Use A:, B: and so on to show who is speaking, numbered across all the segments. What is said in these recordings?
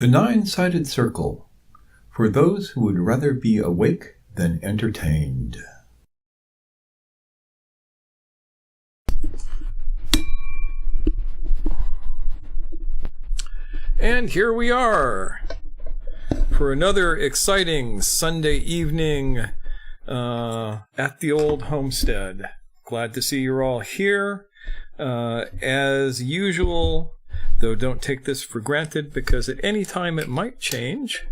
A: The Nine-Sided Circle, for those who would rather be awake than entertained.
B: And here we are for another exciting Sunday evening at the old homestead. Glad to see you're all here. As usual, though don't take this for granted because at any time it might change.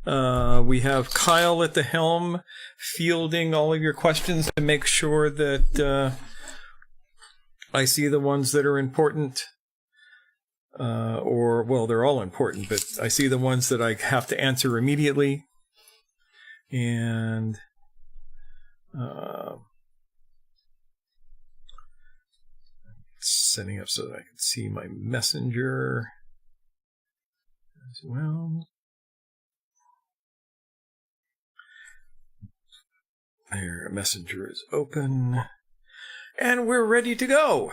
B: We have Kyle at the helm fielding all of your questions to make sure that I see the ones that are important. They're all important, but I see the ones that I have to answer immediately. And setting up so that I can see my messenger as well. There, messenger is open. And we're ready to go.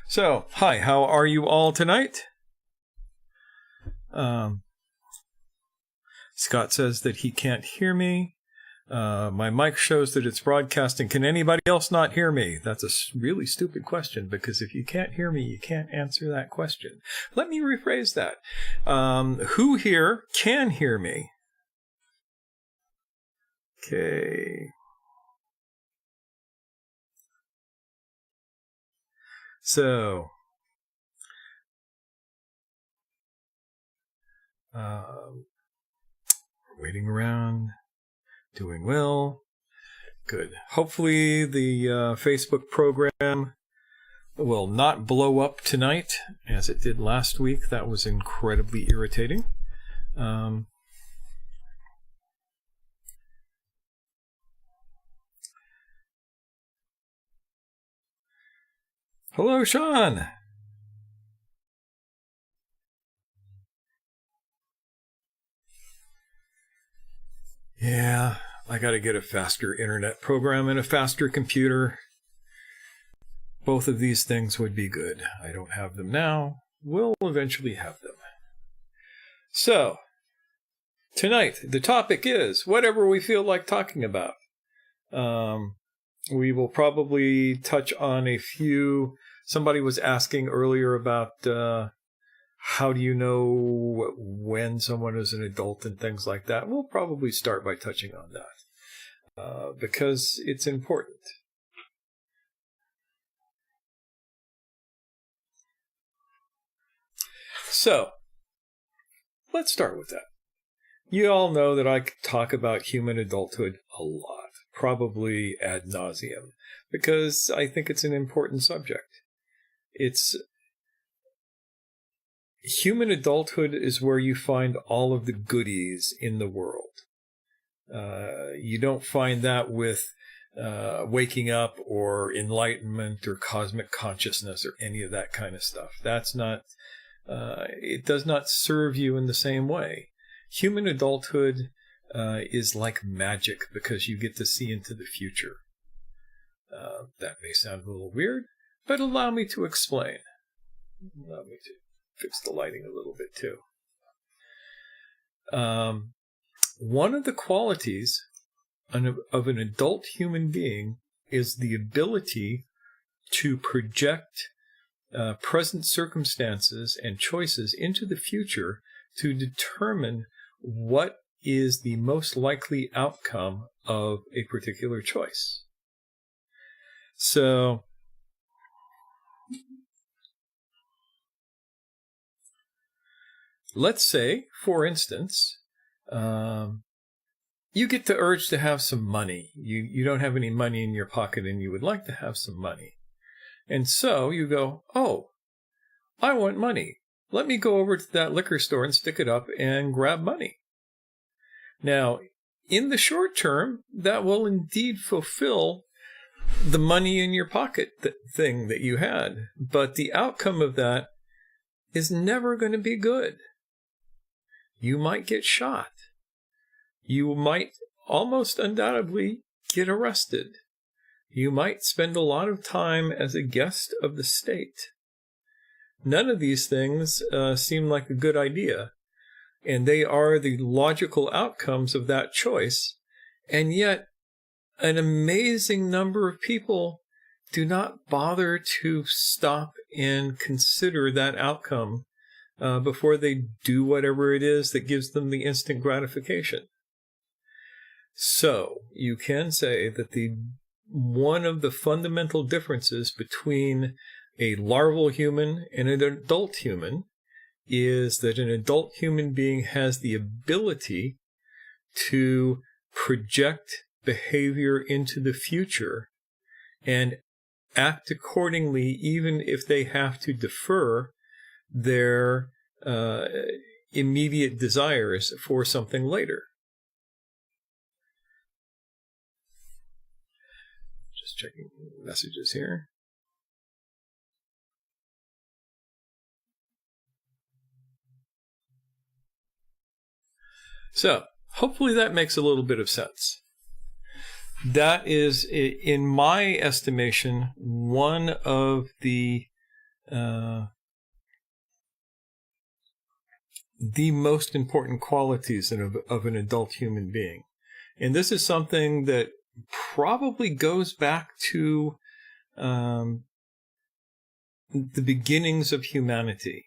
B: So, hi, how are you all tonight? Scott says that he can't hear me. My mic shows that it's broadcasting. Can anybody else not hear me? That's a really stupid question, because if you can't hear me, you can't answer that question. Let me rephrase that. Who here can hear me? Okay. So, waiting around, doing well, good. Hopefully the Facebook program will not blow up tonight as it did last week. That was incredibly irritating. Hello, Sean. Yeah, I got to get a faster internet program and a faster computer. Both of these things would be good. I don't have them now. We'll eventually have them. So, tonight, the topic is whatever we feel like talking about. We will probably touch on a few. Somebody was asking earlier about how do you know when someone is an adult and things like that. We'll probably start by touching on that because it's important. So, let's start with that. You all know that I talk about human adulthood a lot, probably ad nauseum, because I think it's an important subject. Human adulthood is where you find all of the goodies in the world. You don't find that with waking up or enlightenment or cosmic consciousness or any of that kind of stuff. That's not, it does not serve you in the same way. Human adulthood is like magic because you get to see into the future. That may sound a little weird, but allow me to explain. Allow me to fix the lighting a little bit too. One of the qualities of an adult human being is the ability to project present circumstances and choices into the future to determine what is the most likely outcome of a particular choice. So, let's say, for instance, you get the urge to have some money. You don't have any money in your pocket and you would like to have some money. And so you go, oh, I want money. Let me go over to that liquor store and stick it up and grab money. Now, in the short term, that will indeed fulfill the money in your pocket thing that you had. But the outcome of that is never going to be good. You might get shot. You might almost undoubtedly get arrested. You might spend a lot of time as a guest of the state. None of these things seem like a good idea. and they are the logical outcomes of that choice. And yet, an amazing number of people do not bother to stop and consider that outcome before they do whatever it is that gives them the instant gratification. So, you can say that one of the fundamental differences between a larval human and an adult human is that an adult human being has the ability to project behavior into the future and act accordingly, even if they have to defer their immediate desires for something later. Just checking messages here. So, hopefully that makes a little bit of sense. That is, in my estimation, one of the most important qualities of an adult human being. And this is something that probably goes back to the beginnings of humanity.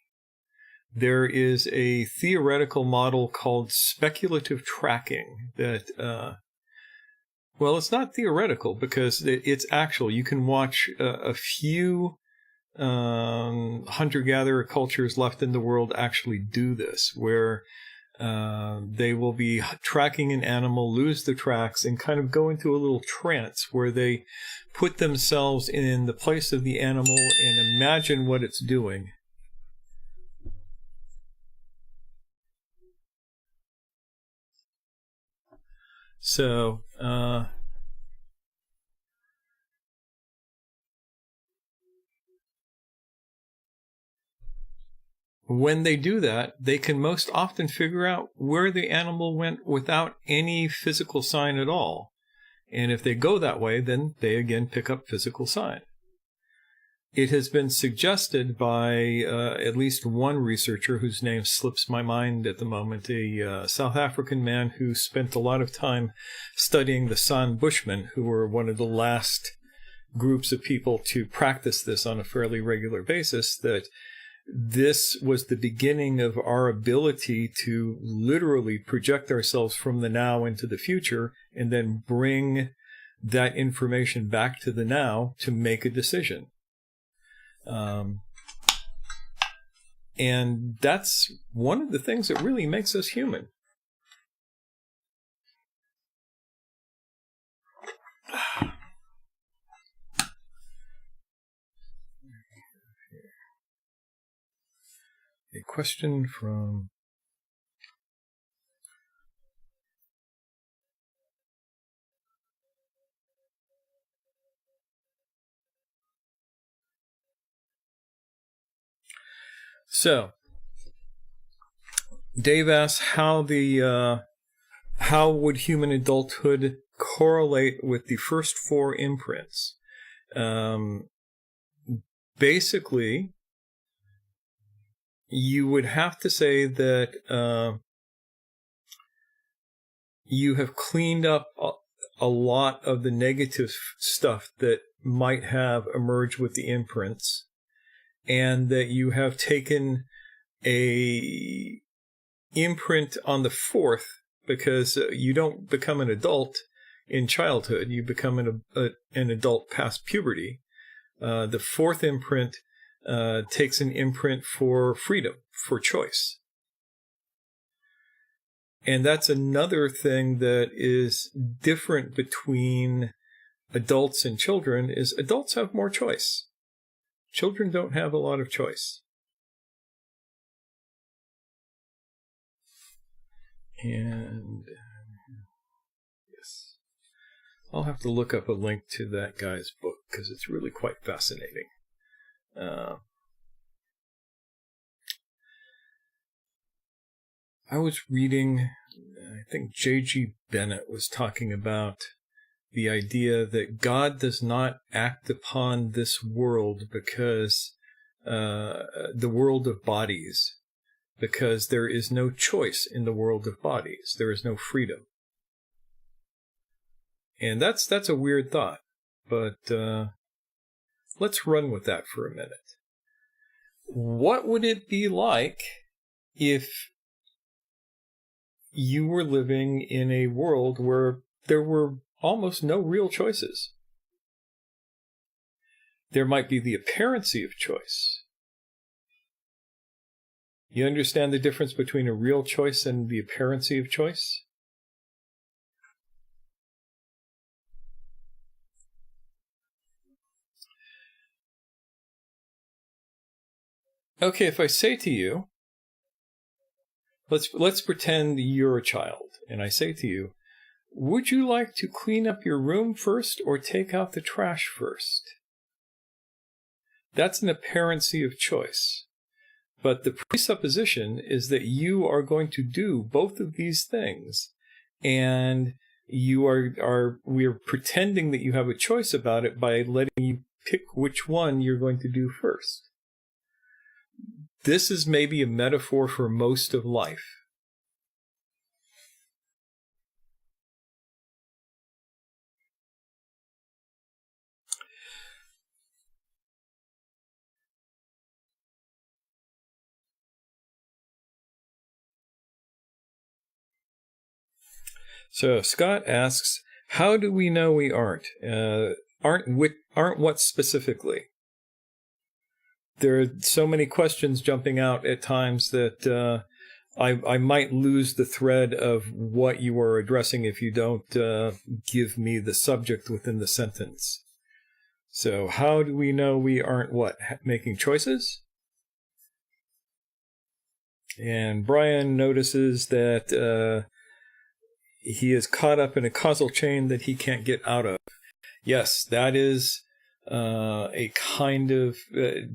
B: There is a theoretical model called speculative tracking that, well, it's not theoretical because it's actual. You can watch a few hunter-gatherer cultures left in the world actually do this, where they will be tracking an animal, lose the tracks, and kind of go into a little trance where they put themselves in the place of the animal and imagine what it's doing. So, when they do that, they can most often figure out where the animal went without any physical sign at all. And if they go that way, then they again pick up physical sign. It has been suggested by at least one researcher whose name slips my mind at the moment, a South African man who spent a lot of time studying the San Bushmen, who were one of the last groups of people to practice this on a fairly regular basis, that this was the beginning of our ability to literally project ourselves from the now into the future and then bring that information back to the now to make a decision. And that's one of the things that really makes us human. A question from So, Dave asks how would human adulthood correlate with the first four imprints? Basically, you would have to say that you have cleaned up a lot of the negative stuff that might have emerged with the imprints, and that you have taken a imprint on the fourth, because you don't become an adult in childhood, you become an adult past puberty. The fourth imprint takes an imprint for freedom, for choice. And that's another thing that is different between adults and children, is adults have more choice. Children don't have a lot of choice. And yes, I'll have to look up a link to that guy's book because it's really quite fascinating. I was reading, I think J.G. Bennett was talking about the idea that God does not act upon this world because the world of bodies, because there is no choice in the world of bodies. There is no freedom. And that's a weird thought, but let's run with that for a minute. What would it be like if you were living in a world where there were almost no real choices? There might be the apparency of choice. You understand the difference between a real choice and the apparency of choice? Okay, if I say to you, let's pretend you're a child, and I say to you, would you like to clean up your room first or take out the trash first? That's an apparency of choice. But the presupposition is that you are going to do both of these things, and we're pretending that you have a choice about it by letting you pick which one you're going to do first. This is maybe a metaphor for most of life. So Scott asks, how do we know we aren't? Aren't what specifically? There are so many questions jumping out at times that I might lose the thread of what you are addressing if you don't give me the subject within the sentence. So how do we know we aren't what? Making choices? And Brian notices that he is caught up in a causal chain that he can't get out of. Yes, that is a kind of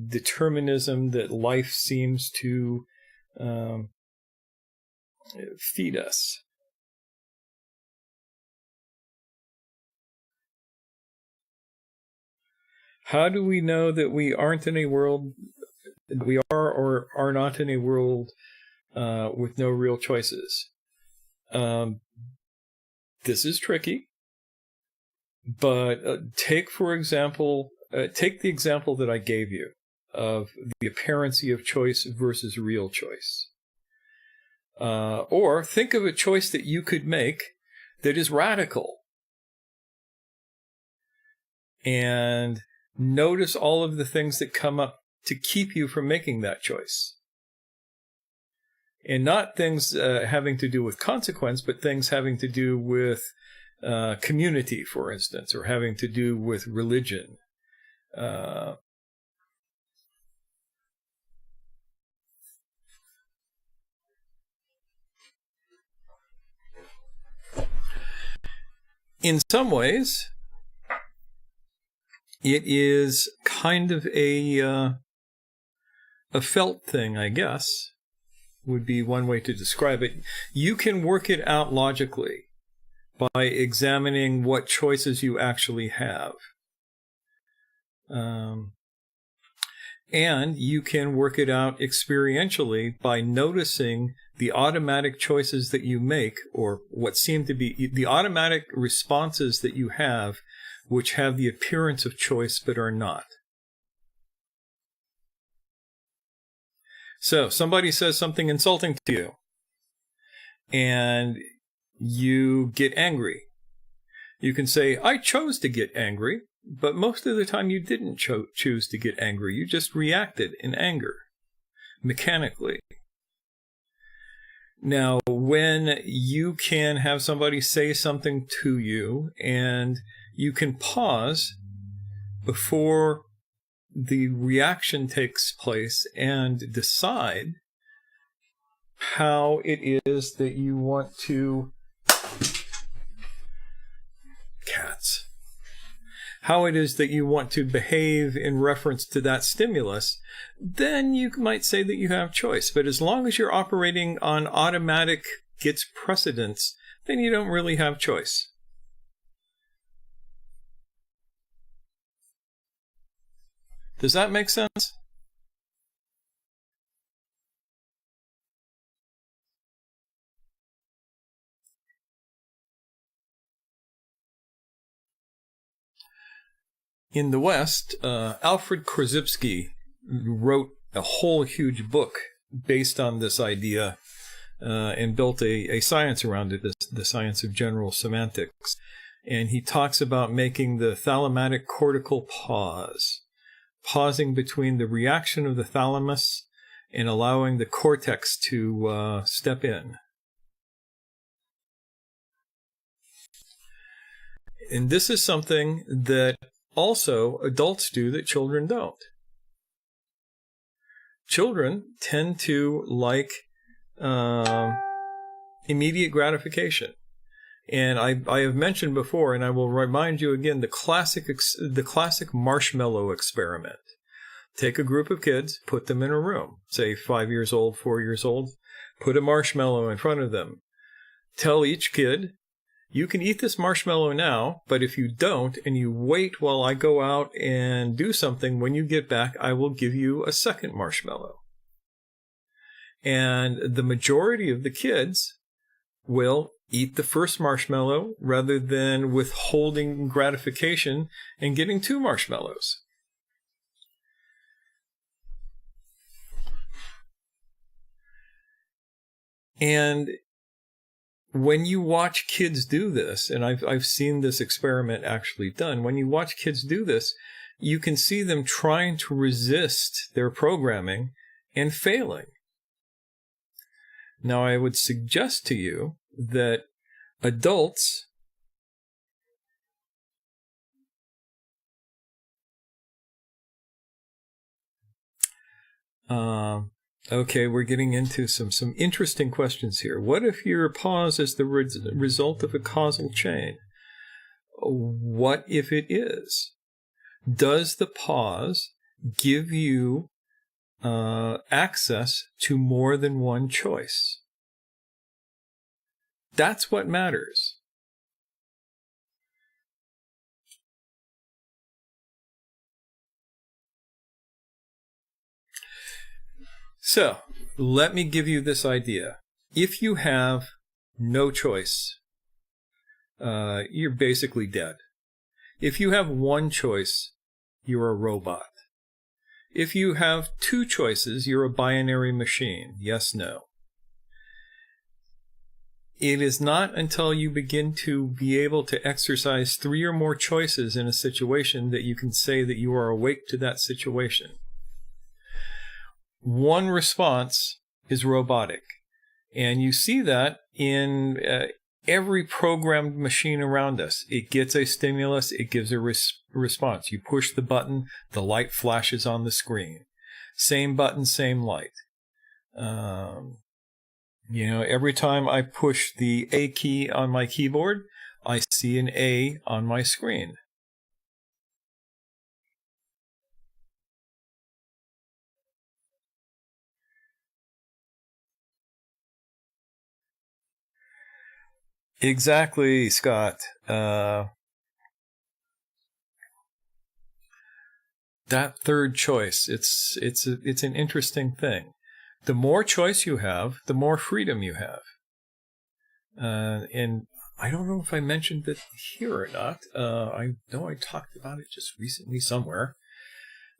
B: determinism that life seems to feed us. How do we know that we aren't in a world, we are or are not in a world with no real choices? This is tricky, but take the example that I gave you of the apparency of choice versus real choice. Or think of a choice that you could make that is radical. And notice all of the things that come up to keep you from making that choice. And not things having to do with consequence, but things having to do with community, for instance, or having to do with religion. In some ways, it is kind of a felt thing, I guess, would be one way to describe it. You can work it out logically by examining what choices you actually have. And you can work it out experientially by noticing the automatic choices that you make, or what seem to be the automatic responses that you have, which have the appearance of choice but are not. So somebody says something insulting to you, and you get angry. You can say, I chose to get angry, but most of the time you didn't choose to get angry. You just reacted in anger, mechanically. Now, when you can have somebody say something to you, and you can pause before the reaction takes place and decide how it is that you want to how it is that you want to behave in reference to that stimulus, then you might say that you have choice. But as long as you're operating on automatic gets precedence, then you don't really have choice. Does that make sense? In the West, Alfred Korzybski wrote a whole huge book based on this idea and built a science around it, the science of general semantics. And he talks about making the thalamatic cortical pause, pausing between the reaction of the thalamus and allowing the cortex to step in. And this is something that also adults do that children don't. Children tend to like immediate gratification. And I have mentioned before, and I will remind you again, the classic marshmallow experiment. Take a group of kids, put them in a room, say 5 years old, 4 years old, put a marshmallow in front of them. Tell each kid, you can eat this marshmallow now, but if you don't, and you wait while I go out and do something, when you get back, I will give you a second marshmallow. And the majority of the kids will eat the first marshmallow rather than withholding gratification and getting 2 marshmallows. And when you watch kids do this, and I've seen this experiment actually done, when you watch kids do this, you can see them trying to resist their programming and failing. Now, I would suggest to you that adults okay, we're getting into some interesting questions here. What if your pause is the result of a causal chain? What if it is? Does the pause give you access to more than one choice? That's what matters. So, let me give you this idea. If you have no choice, you're basically dead. If you have one choice, you're a robot. If you have 2 choices, you're a binary machine. Yes, no. It is not until you begin to be able to exercise 3 or more choices in a situation that you can say that you are awake to that situation. One response is robotic. And you see that in every programmed machine around us. It gets a stimulus, it gives a response. You push the button, the light flashes on the screen. Same button, same light. Every time I push the A key on my keyboard, I see an A on my screen. Exactly, Scott. That third choice, it's an interesting thing. The more choice you have, the more freedom you have. And I don't know if I mentioned it here or not. I know I talked about it just recently somewhere.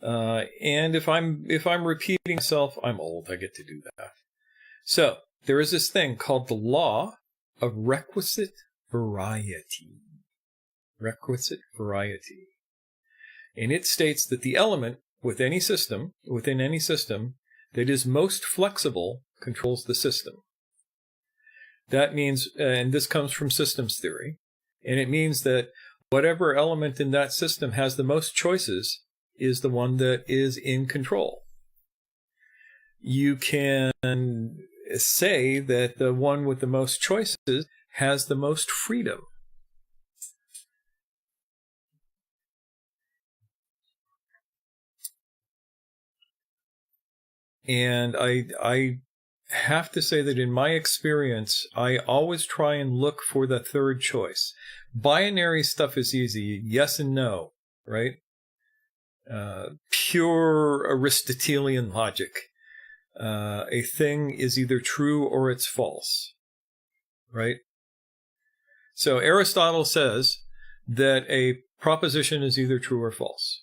B: And if I'm repeating myself, I'm old. I get to do that. So there is this thing called the law of requisite variety. Requisite variety. And it states that the element within any system that is most flexible controls the system. That means, and this comes from systems theory, and it means that whatever element in that system has the most choices is the one that is in control. You can say that the one with the most choices has the most freedom. And I have to say that in my experience, I always try and look for the third choice. Binary stuff is easy, yes and no, right? Pure Aristotelian logic. A thing is either true or it's false, right? So Aristotle says that a proposition is either true or false.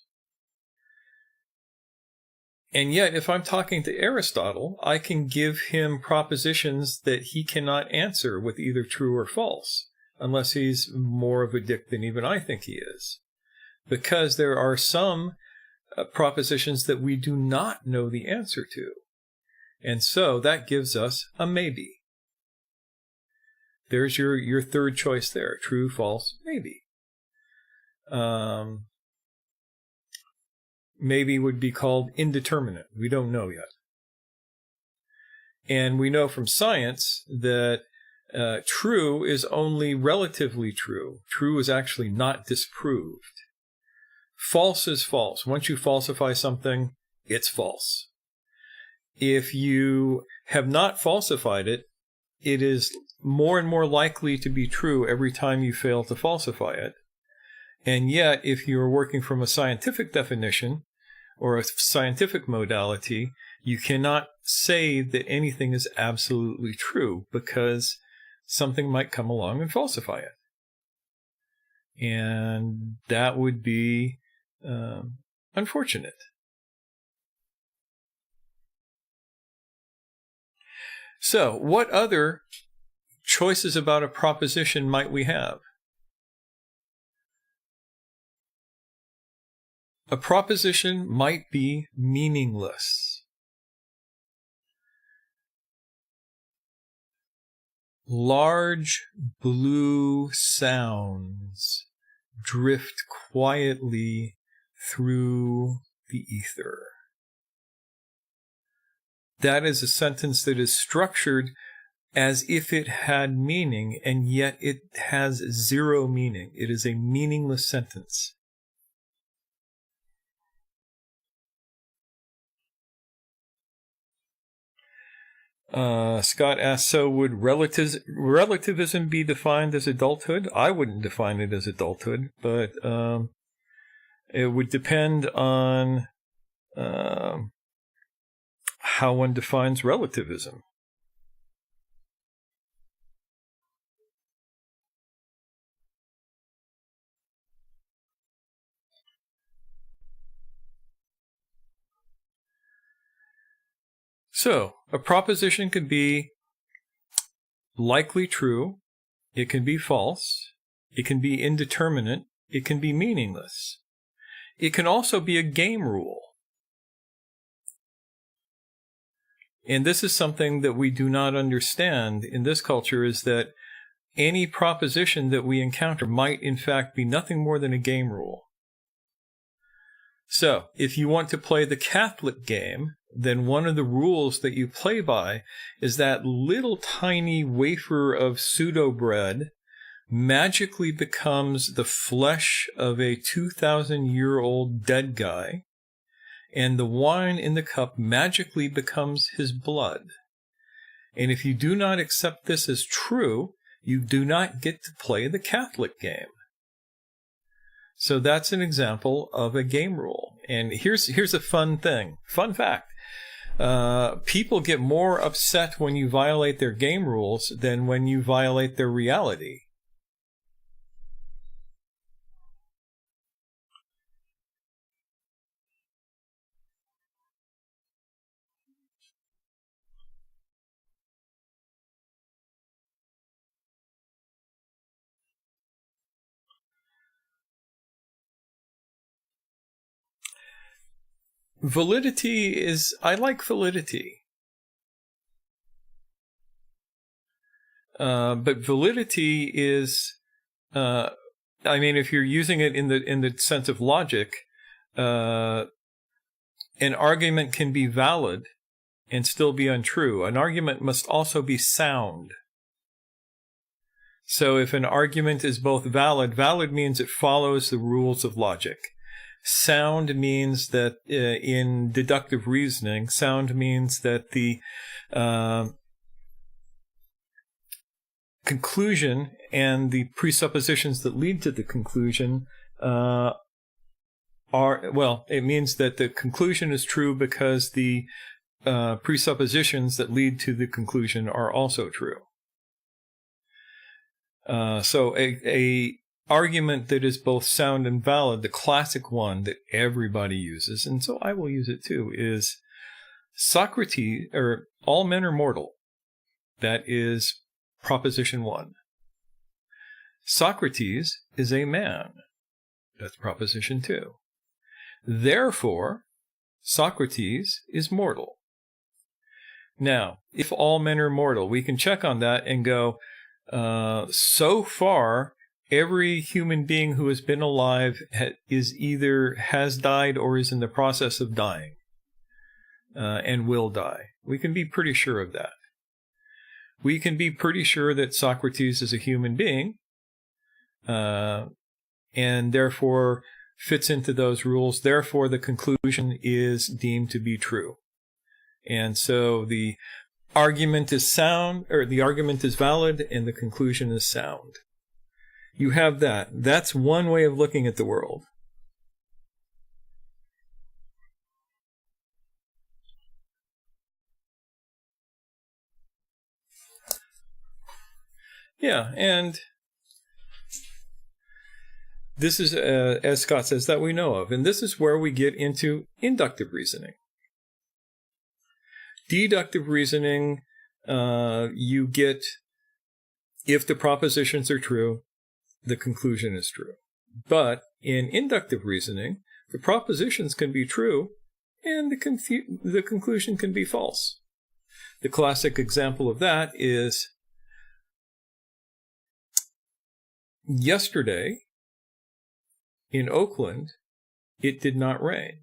B: And yet, if I'm talking to Aristotle, I can give him propositions that he cannot answer with either true or false, unless he's more of a dick than even I think he is. Because there are some propositions that we do not know the answer to. And so that gives us a maybe. There's your third choice there. True, false, maybe. Maybe would be called indeterminate. We don't know yet. And we know from science that true is only relatively true. True is actually not disproved. False is false. Once you falsify something, it's false. If you have not falsified it, it is more and more likely to be true every time you fail to falsify it. And yet, if you're working from a scientific definition or a scientific modality, you cannot say that anything is absolutely true because something might come along and falsify it. And that would be unfortunate. So, what other choices about a proposition might we have? A proposition might be meaningless. Large blue sounds drift quietly through the ether. That is a sentence that is structured as if it had meaning, and yet it has zero meaning. It is a meaningless sentence. Scott asks, so would relativism be defined as adulthood? I wouldn't define it as adulthood, but it would depend on how one defines relativism. So, a proposition could be likely true, it can be false, it can be indeterminate, it can be meaningless. It can also be a game rule. And this is something that we do not understand in this culture, is that any proposition that we encounter might in fact be nothing more than a game rule. So, if you want to play the Catholic game, then one of the rules that you play by is that little tiny wafer of pseudo bread magically becomes the flesh of a 2,000-year-old dead guy, and the wine in the cup magically becomes his blood. And if you do not accept this as true, you do not get to play the Catholic game. So that's an example of a game rule. And here's a fun thing. Fun fact. People get more upset when you violate their game rules than when you violate their reality. Validity is, I like validity. But validity is, I mean, if you're using it in the sense of logic, an argument can be valid and still be untrue. An argument must also be sound. So if an argument is both valid means it follows the rules of logic. Sound means that in deductive reasoning, sound means that the conclusion and the presuppositions that lead to the conclusion it means that the conclusion is true because the presuppositions that lead to the conclusion are also true. So a argument that is both sound and valid, the classic one that everybody uses, and so I will use it too, is Socrates, or all men are mortal. That is proposition 1. Socrates is a man. That's proposition 2. Therefore, Socrates is mortal. Now, if all men are mortal, we can check on that and go, so far, every human being who has been alive is either has died or is in the process of dying, and will die. We can be pretty sure of that. We can be pretty sure that Socrates is a human being, and therefore fits into those rules. Therefore, the conclusion is deemed to be true. And so the argument is sound, or the argument is valid, and the conclusion is sound. You have that. That's one way of looking at the world. Yeah, and this is, as Scott says, that we know of. And this is where we get into inductive reasoning. Deductive reasoning, you get, if the propositions are true, the conclusion is true. But in inductive reasoning, the propositions can be true and the conclusion can be false. The classic example of that is yesterday in Oakland, it did not rain.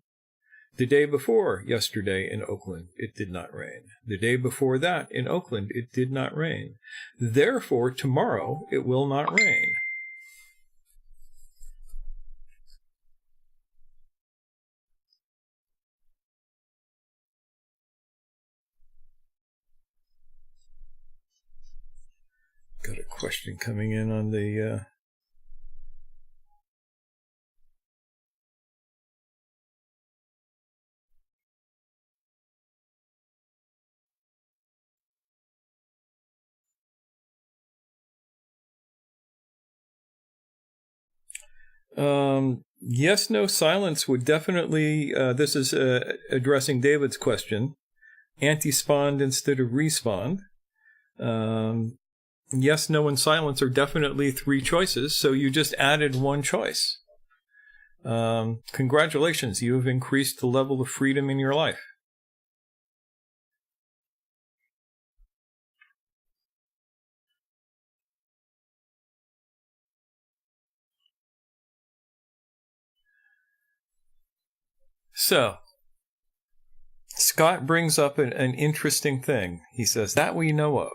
B: The day before yesterday in Oakland, it did not rain. The day before that in Oakland, it did not rain. Therefore, tomorrow, it will not rain. Got a question coming in on the... Yes, no, silence would definitely, this is addressing David's question, anti-spawned instead of respawned. Yes, no, and silence are definitely 3 choices, so you just added 1 choice. Congratulations, you have increased the level of freedom in your life. So, Scott brings up an interesting thing. He says, that we know of.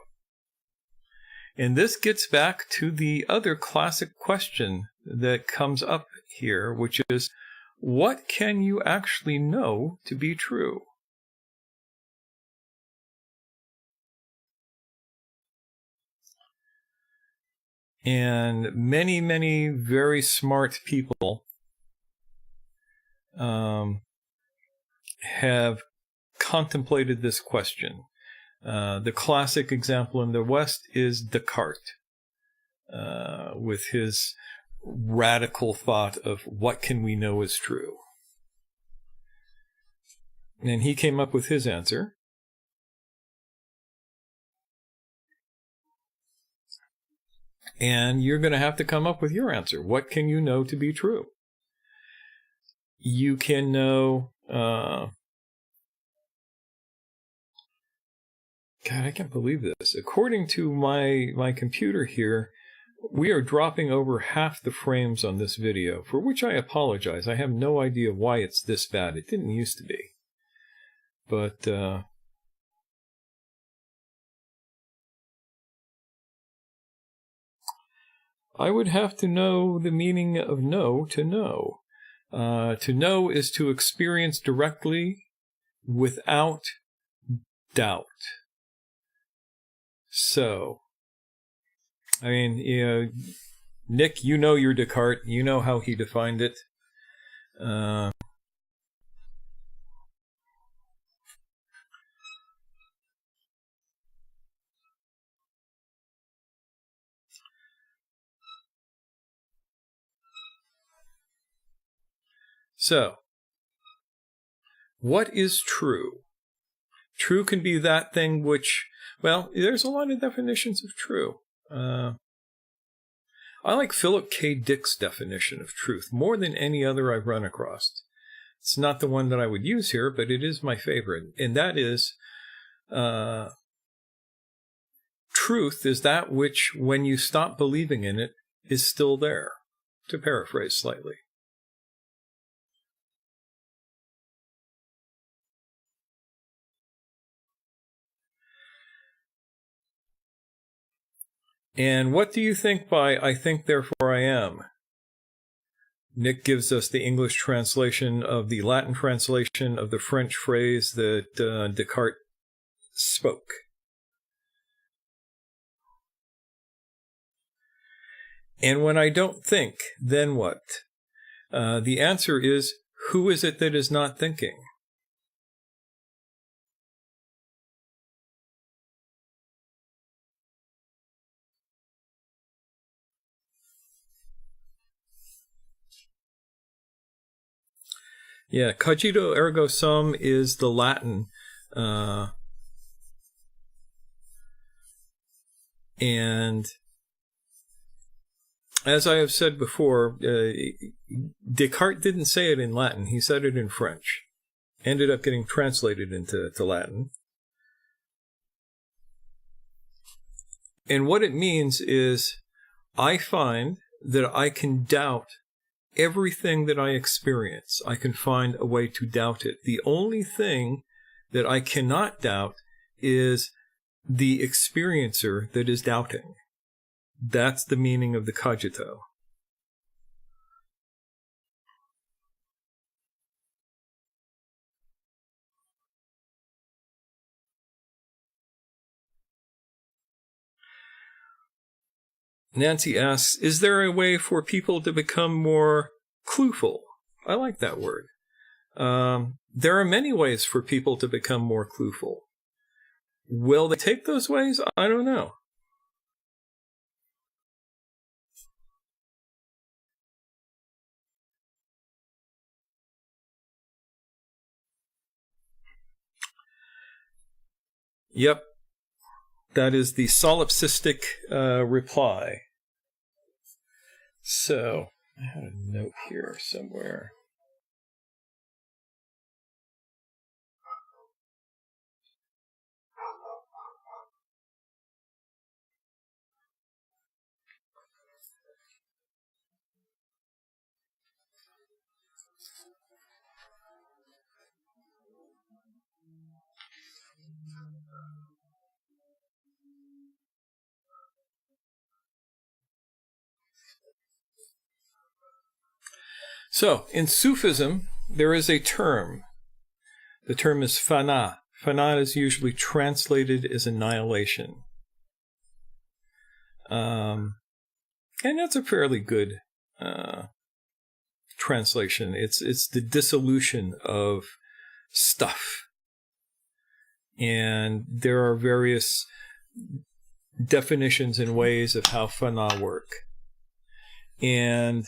B: And this gets back to the other classic question that comes up here, which is, what can you actually know to be true? And many, many very smart people have contemplated this question. The classic example in the West is Descartes, with his radical thought of what can we know is true. And he came up with his answer. And you're going to have to come up with your answer. What can you know to be true? You can know... God, I can't believe this. According to my computer here, we are dropping over half the frames on this video, for which I apologize. I have no idea why it's this bad. It didn't used to be. But, I would have to know the meaning of know to know. To know is to experience directly without doubt. So, I mean, Nick, you know your Descartes. You know how he defined it. So, what is true? True can be that thing which, well, there's a lot of definitions of true. I like Philip K. Dick's definition of truth more than any other I've run across. It's not the one that I would use here, but it is my favorite. And that is, truth is that which, when you stop believing in it, is still there, to paraphrase slightly. And what do you think by I think, therefore I am? Nick gives us the English translation of the Latin translation of the French phrase that Descartes spoke. And when I don't think, then what? The answer is, who is it that is not thinking? Yeah, cogito ergo sum is the Latin. And as I have said before, Descartes didn't say it in Latin. He said it in French. Ended up getting translated into Latin. And what it means is, I find that I can doubt everything that I experience. I can find a way to doubt it. The only thing that I cannot doubt is the experiencer that is doubting. That's the meaning of the cogito. Nancy asks, is there a way for people to become more clueful? I like that word. There are many ways for people to become more clueful. Will they take those ways? I don't know. Yep. That is the solipsistic reply. So, I had a note here somewhere. So, in Sufism, there is a term. The term is fana. Fana is usually translated as annihilation. And that's a fairly good translation. It's the dissolution of stuff. And there are various definitions and ways of how fana work. And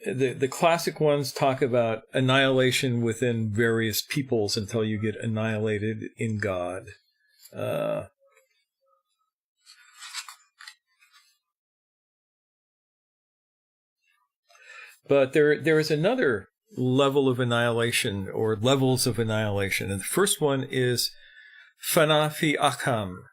B: the classic ones talk about annihilation within various peoples until you get annihilated in God. But there is another level of annihilation, or levels of annihilation. And the first one is fana fi akam.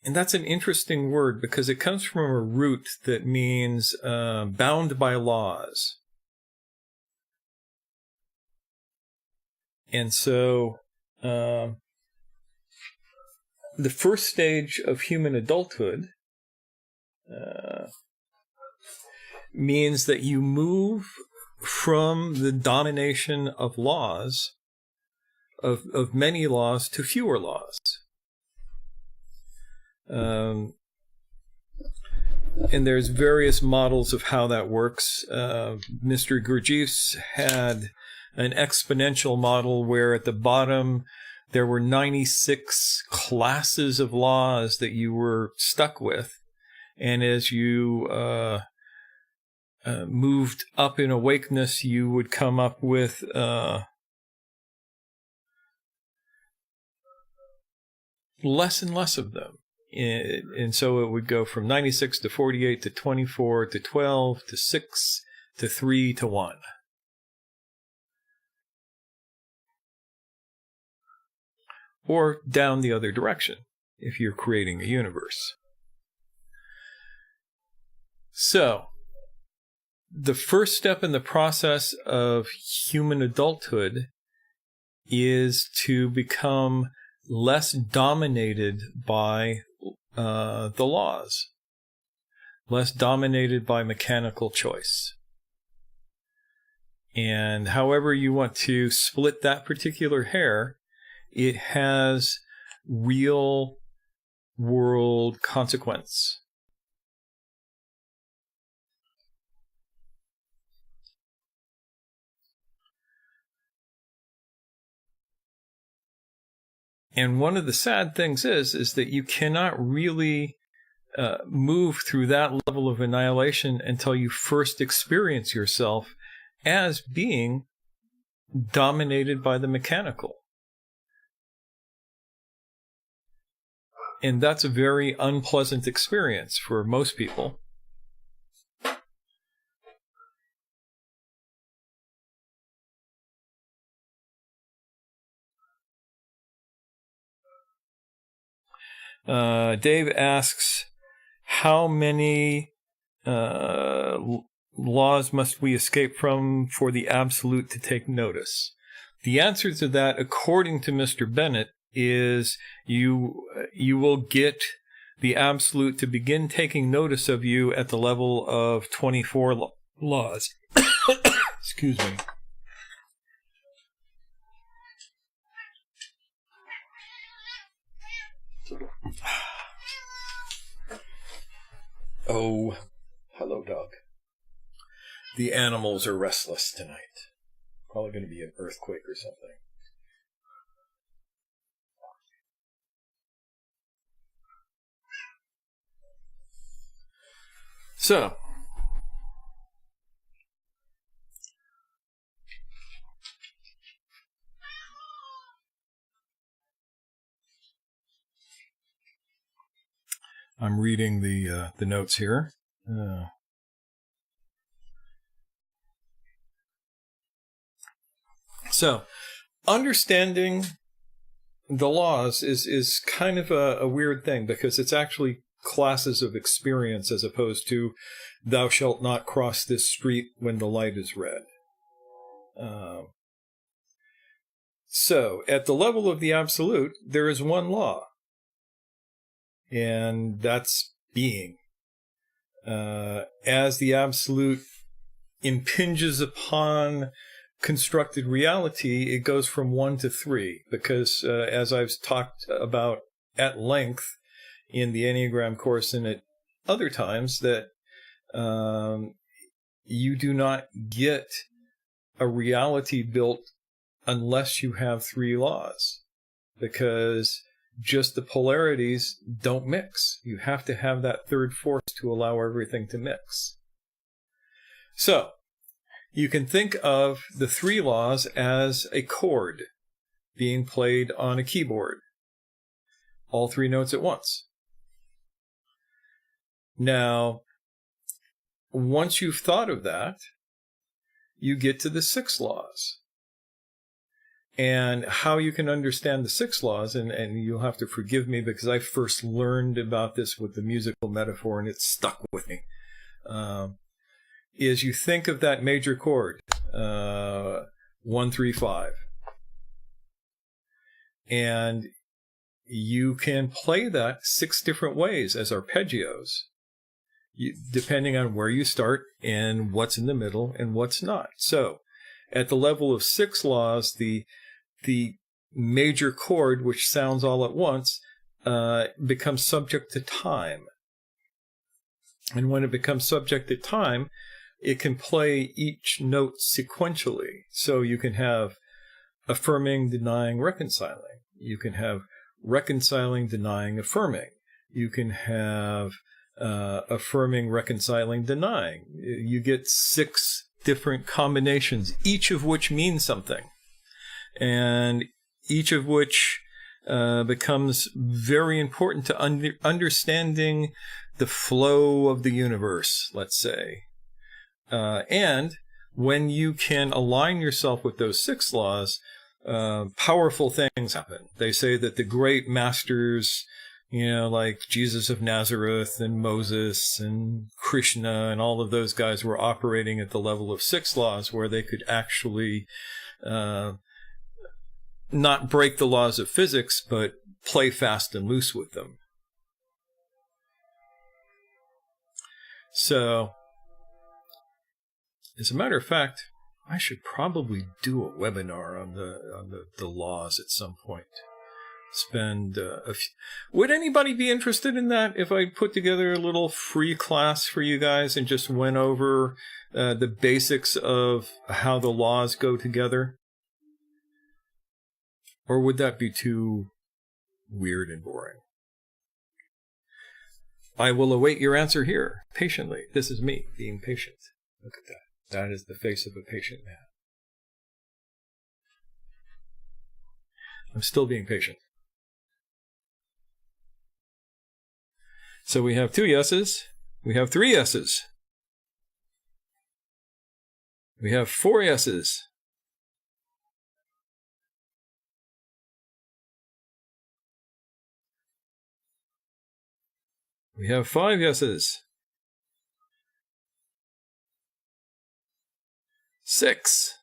B: And that's an interesting word because it comes from a root that means bound by laws. And so the first stage of human adulthood means that you move from the domination of laws, of many laws, to fewer laws. And there's various models of how that works. Mr. Gurdjieff had an exponential model where at the bottom there were 96 classes of laws that you were stuck with. And as you moved up in awakeness, you would come up with less and less of them. And so it would go from 96 to 48 to 24 to 12 to 6 to 3 to 1. Or down the other direction, if you're creating a universe. So, the first step in the process of human adulthood is to become less dominated by the laws, less dominated by mechanical choice. And however you want to split that particular hair, it has real world consequence. And one of the sad things is that you cannot really move through that level of annihilation until you first experience yourself as being dominated by the mechanical. And that's a very unpleasant experience for most people. Dave asks, how many laws must we escape from for the absolute to take notice? The answer to that, according to Mr. Bennett, is you will get the absolute to begin taking notice of you at the level of 24 laws. Excuse me. Oh, hello, dog. The animals are restless tonight. Probably going to be an earthquake or something. So, I'm reading the notes here. So, understanding the laws is kind of a weird thing, because it's actually classes of experience as opposed to thou shalt not cross this street when the light is red. So, at the level of the absolute, there is one law. And that's being. As the absolute impinges upon constructed reality, it goes from 1 to 3, because as I've talked about at length in the Enneagram course and at other times, that you do not get a reality built unless you have 3 laws, because just the polarities don't mix. You have to have that third force to allow everything to mix. So, you can think of the 3 laws as a chord being played on a keyboard. All 3 notes at once. Now, once you've thought of that, you get to the 6 laws. And how you can understand the 6 laws, and you'll have to forgive me because I first learned about this with the musical metaphor and it stuck with me, is you think of that major chord, 1, 3, 5. And you can play that 6 different ways as arpeggios, depending on where you start and what's in the middle and what's not. So, at the level of 6 laws, the major chord, which sounds all at once, becomes subject to time. And when it becomes subject to time, it can play each note sequentially. So you can have affirming, denying, reconciling. You can have reconciling, denying, affirming. You can have affirming, reconciling, denying. You get 6 different combinations, each of which means something, and each of which becomes very important to understanding the flow of the universe, let's say. And when you can align yourself with those 6 laws, powerful things happen. They say that the great masters, like Jesus of Nazareth and Moses and Krishna and all of those guys were operating at the level of 6 laws where they could actually not break the laws of physics, but play fast and loose with them. So, as a matter of fact, I should probably do a webinar on the laws at some point. Spend Would anybody be interested in that if I put together a little free class for you guys and just went over the basics of how the laws go together? Or would that be too weird and boring? I will await your answer here patiently. This is me being patient. Look at that. That is the face of a patient man. I'm still being patient. So we have 2 yeses. We have 3 yeses. We have 4 yeses. We have 5 yeses. 6.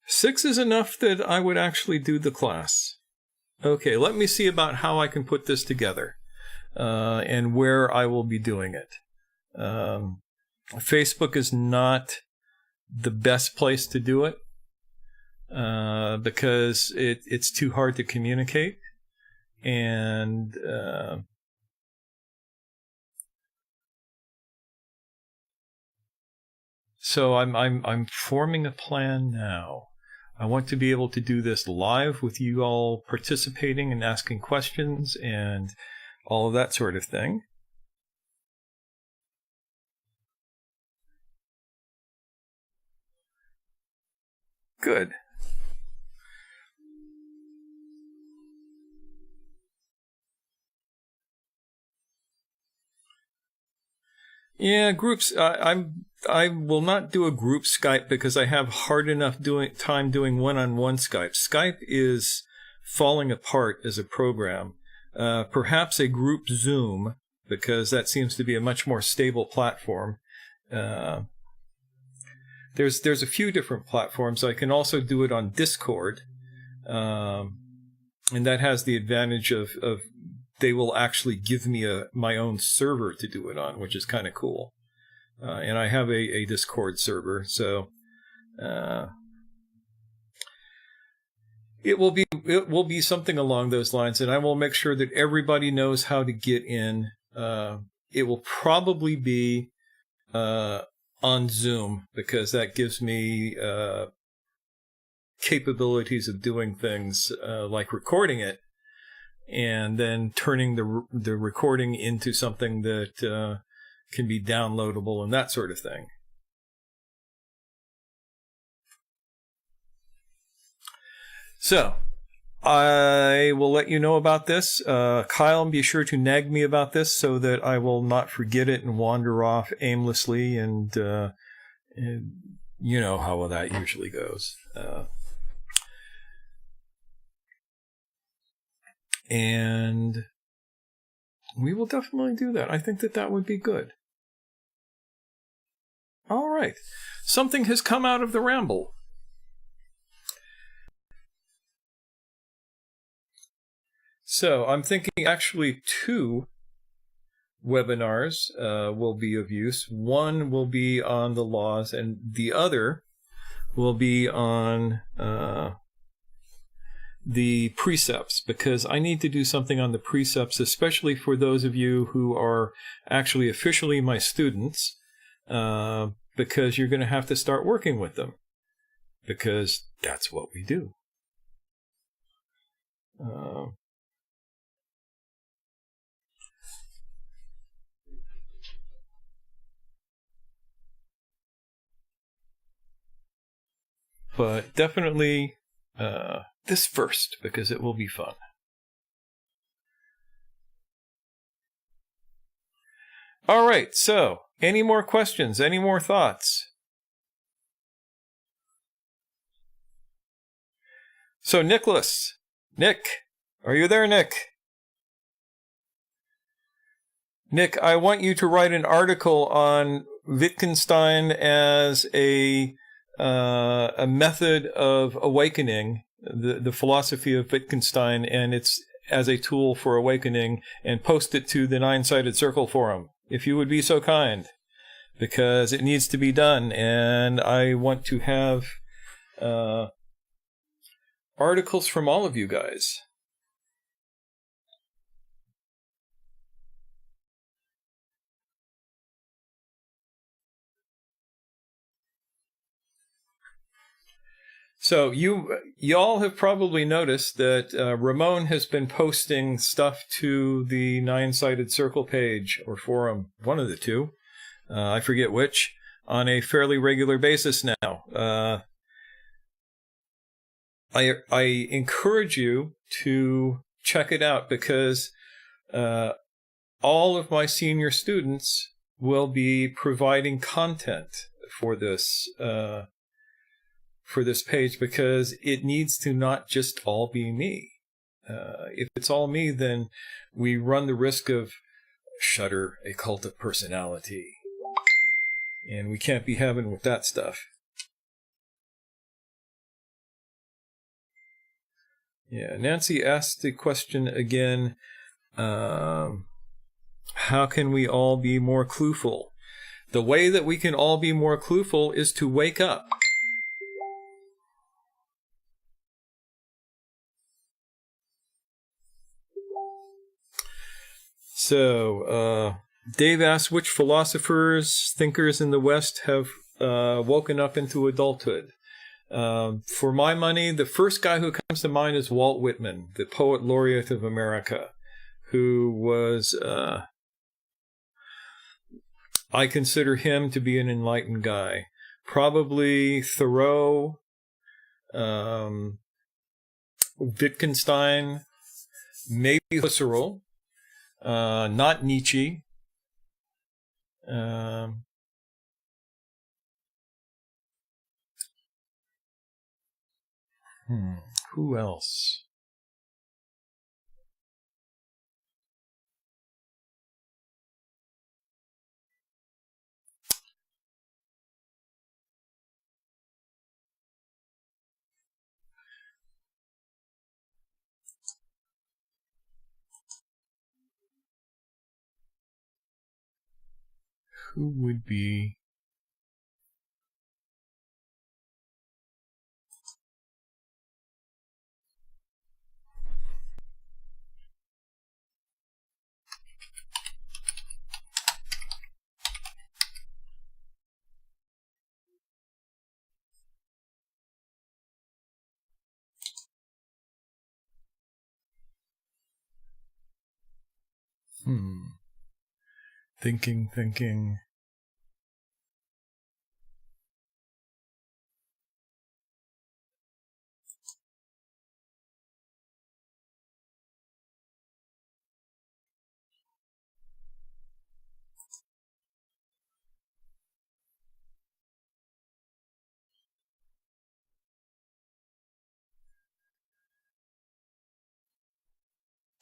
B: 6 is enough that I would actually do the class. Okay, let me see about how I can put this together and where I will be doing it. Facebook is not the best place to do it because it's too hard to communicate. And so I'm forming a plan now. I want to be able to do this live with you all participating and asking questions and all of that sort of thing. Good. Yeah, groups. I will not do a group Skype because I have hard enough time doing one-on-one Skype. Skype is falling apart as a program. Perhaps a group Zoom, because that seems to be a much more stable platform. There's a few different platforms. I can also do it on Discord, and that has the advantage of they will actually give me my own server to do it on, which is kind of cool. And I have a Discord server, so it will be something along those lines, and I will make sure that everybody knows how to get in. It will probably be on Zoom because that gives me capabilities of doing things like recording it and then turning the recording into something that can be downloadable and that sort of thing. So I will let you know about this. Kyle, be sure to nag me about this so that I will not forget it and wander off aimlessly, and you know how that usually goes. And we will definitely do that. I think that would be good. All right. Something has come out of the ramble. So I'm thinking actually 2 webinars will be of use. One will be on the laws, and the other will be on the precepts, because I need to do something on the precepts, especially for those of you who are actually officially my students, because you're going to have to start working with them, because that's what we do. but definitely this first, because it will be fun. All right, so any more questions? Any more thoughts? So Nick, are you there, Nick? Nick, I want you to write an article on Wittgenstein as a method of awakening, the philosophy of Wittgenstein, and it's as a tool for awakening, and post it to the Nine-Sided Circle forum, if you would be so kind, because it needs to be done, and I want to have articles from all of you guys. So y'all have probably noticed that Ramon has been posting stuff to the Nine-Sided Circle page or forum, one of the two, I forget which, on a fairly regular basis now. I encourage you to check it out, because all of my senior students will be providing content for this page, because it needs to not just all be me. If it's all me, then we run the risk of Shudder, a cult of personality, and we can't be having with that stuff. Yeah, Nancy asked the question again, how can we all be more clueful? The way that we can all be more clueful is to wake up. So, Dave asks, which philosophers, thinkers in the West have woken up into adulthood? For my money, the first guy who comes to mind is Walt Whitman, the poet laureate of America, who was, I consider him to be an enlightened guy. Probably Thoreau, Wittgenstein, maybe Husserl, not Nietzsche. Who else? Who would be? Thinking.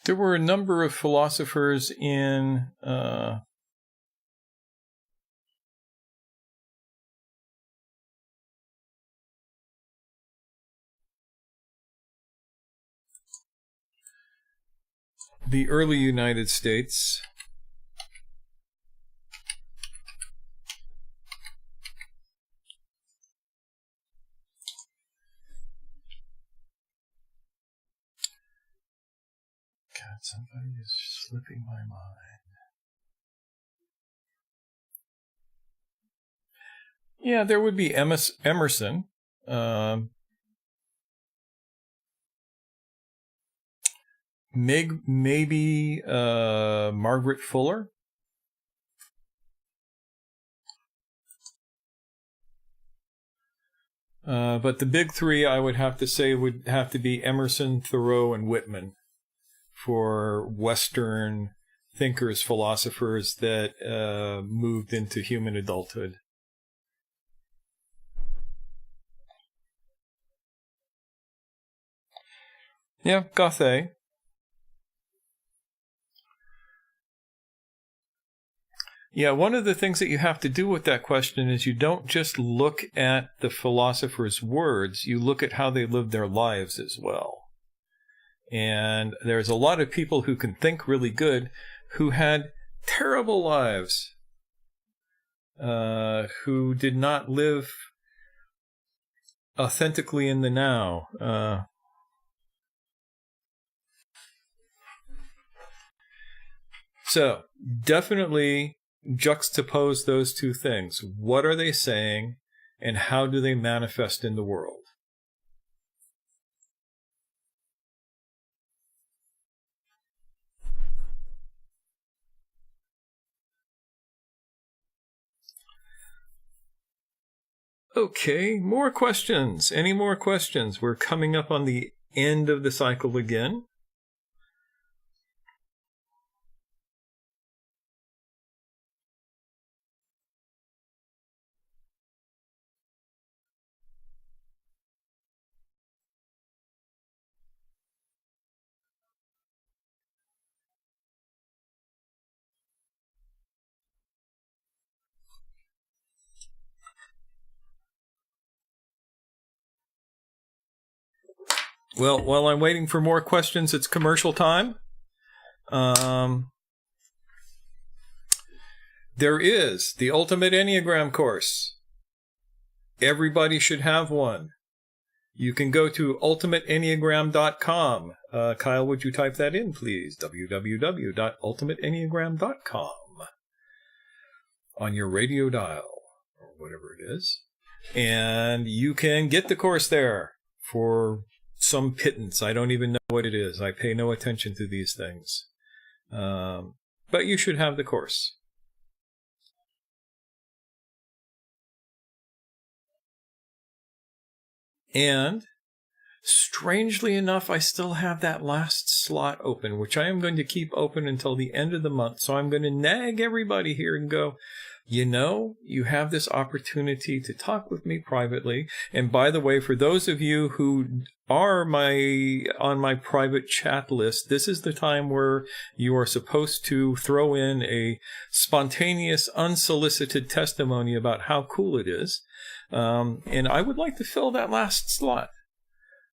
B: There were a number of philosophers in the early United States. God, somebody is slipping my mind. Yeah, there would be Emerson. Maybe Margaret Fuller. But the big three, I would have to say, would have to be Emerson, Thoreau, and Whitman for Western thinkers, philosophers that moved into human adulthood. Yeah, Goethe. Yeah, one of the things that you have to do with that question is you don't just look at the philosopher's words, you look at how they lived their lives as well. And there's a lot of people who can think really good who had terrible lives, who did not live authentically in the now. So, definitely juxtapose those two things. What are they saying, and how do they manifest in the world? Okay, more questions. Any more questions? We're coming up on the end of the cycle again. Well, while I'm waiting for more questions, it's commercial time. There is the Ultimate Enneagram course. Everybody should have one. You can go to ultimateenneagram.com. Kyle, would you type that in, please? www.ultimateenneagram.com on your radio dial, or whatever it is. And you can get the course there for some pittance. I don't even know what it is. I pay no attention to these things. But you should have the course. And strangely enough, I still have that last slot open, which I am going to keep open until the end of the month. So I'm going to nag everybody here and go, you have this opportunity to talk with me privately. And by the way, for those of you who are on my private chat list, this is the time where you are supposed to throw in a spontaneous, unsolicited testimony about how cool it is. And I would like to fill that last slot.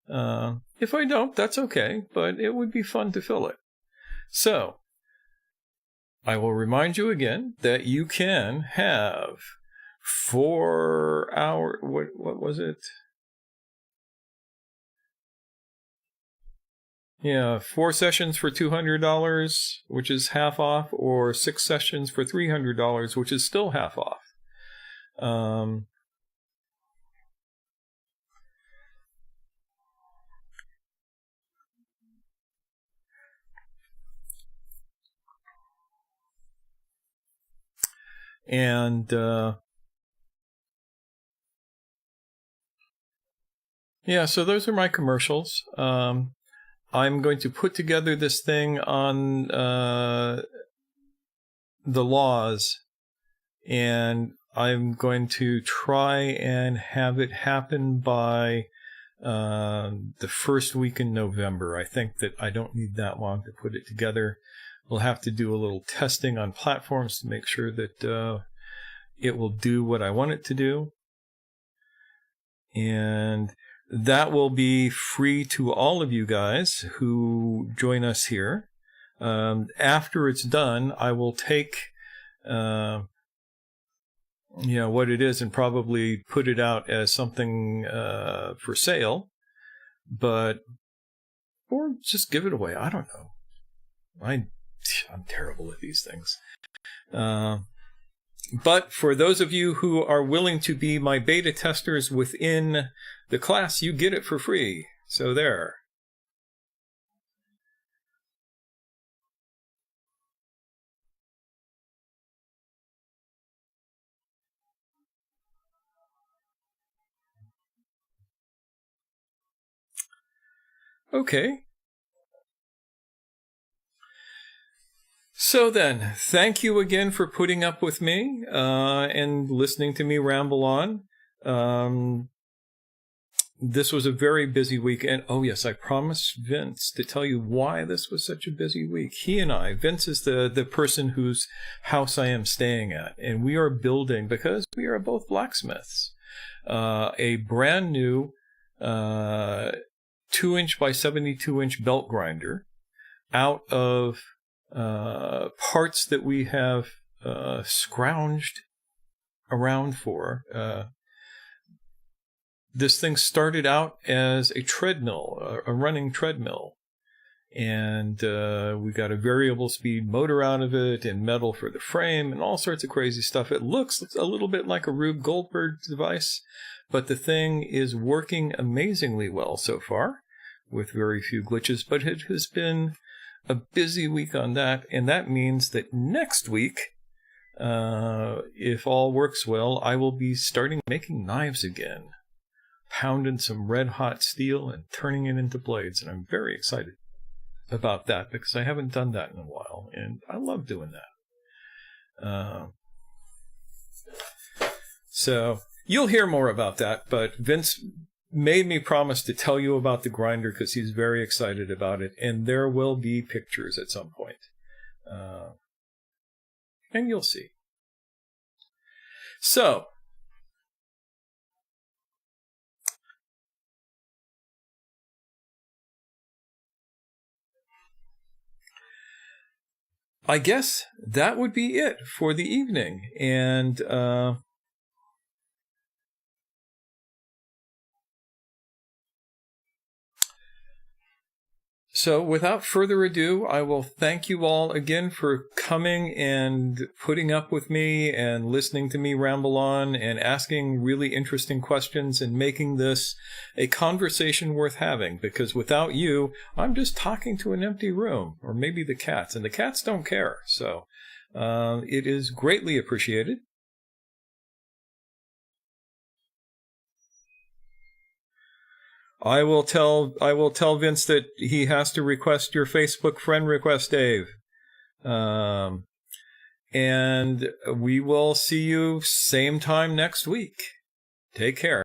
B: If I don't, that's okay, but it would be fun to fill it. So, I will remind you again that you can have 4 hour, what was it? Yeah, 4 sessions for $200, which is half off, or 6 sessions for $300, which is still half off. And yeah, so those are my commercials. I'm going to put together this thing on the laws, and I'm going to try and have it happen by the first week in November. I think that I don't need that long to put it together. We'll have to do a little testing on platforms to make sure that it will do what I want it to do. And that will be free to all of you guys who join us here. After it's done, I will take what it is and probably put it out as something for sale, or just give it away. I don't know. I'm terrible at these things. But for those of you who are willing to be my beta testers within the class, you get it for free. So there. Okay. So then, thank you again for putting up with me and listening to me ramble on. This was a very busy week. And oh, yes, I promised Vince to tell you why this was such a busy week. Vince is the person whose house I am staying at. And we are building, because we are both blacksmiths, a brand new 2-inch by 72-inch belt grinder out of parts that we have scrounged around for. This thing started out as a treadmill, a running treadmill, and we got a variable speed motor out of it and metal for the frame and all sorts of crazy stuff. It looks a little bit like a Rube Goldberg device, but the thing is working amazingly well so far with very few glitches, but it has been a busy week on that, and that means that next week, if all works well, I will be starting making knives again, pounding some red-hot steel and turning it into blades, and I'm very excited about that because I haven't done that in a while, and I love doing that. So you'll hear more about that, but Vince made me promise to tell you about the grinder because he's very excited about it, and there will be pictures at some point. And you'll see. So, I guess that would be it for the evening. And so without further ado, I will thank you all again for coming and putting up with me and listening to me ramble on and asking really interesting questions and making this a conversation worth having, because without you, I'm just talking to an empty room, or maybe the cats, and the cats don't care. So it is greatly appreciated. I will tell Vince that he has to request your Facebook friend request, Dave. And we will see you same time next week. Take care.